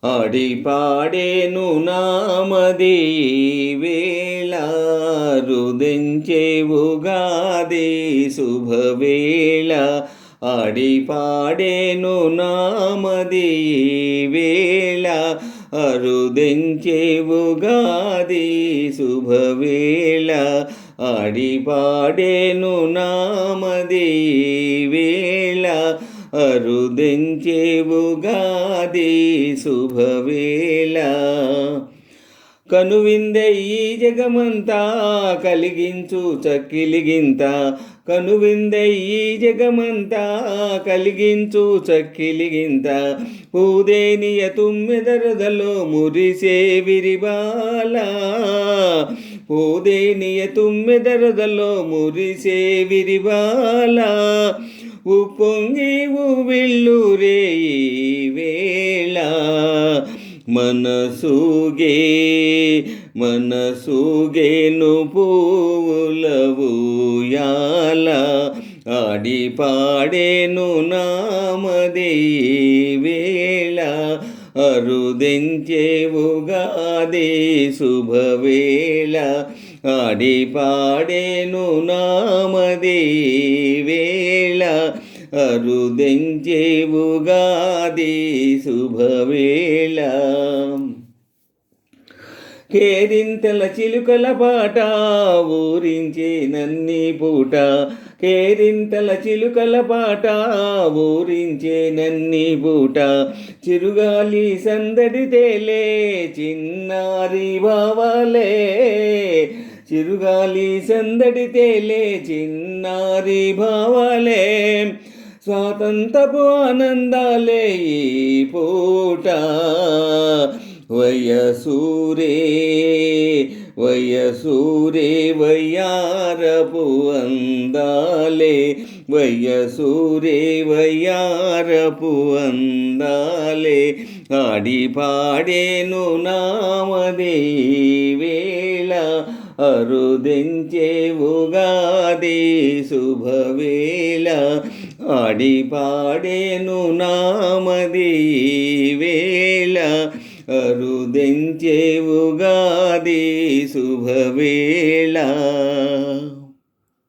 ఆడిపాడేను నామది వేళ రుదించే ఉగాది శుభవేళ. ఆడిపాడేను నామది వేళ అరుదించే ఉగాది శుభవేళ. ఆడిపాడేను నామది వేళ అరుదించే ఉగాది శుభవేళ. కనువిందే ఈ జగమంతా కలిగించు చక్కిలిగింత. కనువిందే ఈ జగమంతా కలిగించు చక్కిలిగింత. పూదేనియ తుమ్మెదరదలో మురిసే విరిబాల. పూదేనియ తుమ్మెదరదలో మురిసే విరిబాల. ఉప్పొంగి ఉవ్విళ్ళూరే ఈ వేళ. మనసూగేను పువ్వుల ఊయాల. ఆడిపాడేను నామది వేళ అరుదించే ఉగాది శుభవేళ. ఆడిపాడేను నామది వేళ అరుదించే ఉగాది శుభవేళ. కేరింతల చిలుకల పాట ఊరించే నన్ని పూట. కేరింతల చిలుకల పాట ఊరించే నన్ని పూట. చిరుగాలి సందడి తేలే చిన్నారి బావలే. చిరుగాలి సందడి తేలే చిన్నారి భావలే. స్వాతంత్రపు ఆనందాలే ఈ పూట. వయసూరే వయ్యారపు అందాలే. వయసూరే వయ్యారపు అందాలే. ఆడిపాడేను నామది వేళ అరుదించే ఉగాది శుభవేళ. ఆడిపాడేను నామది వేళ అరుదించే ఉగాది శుభవేళ.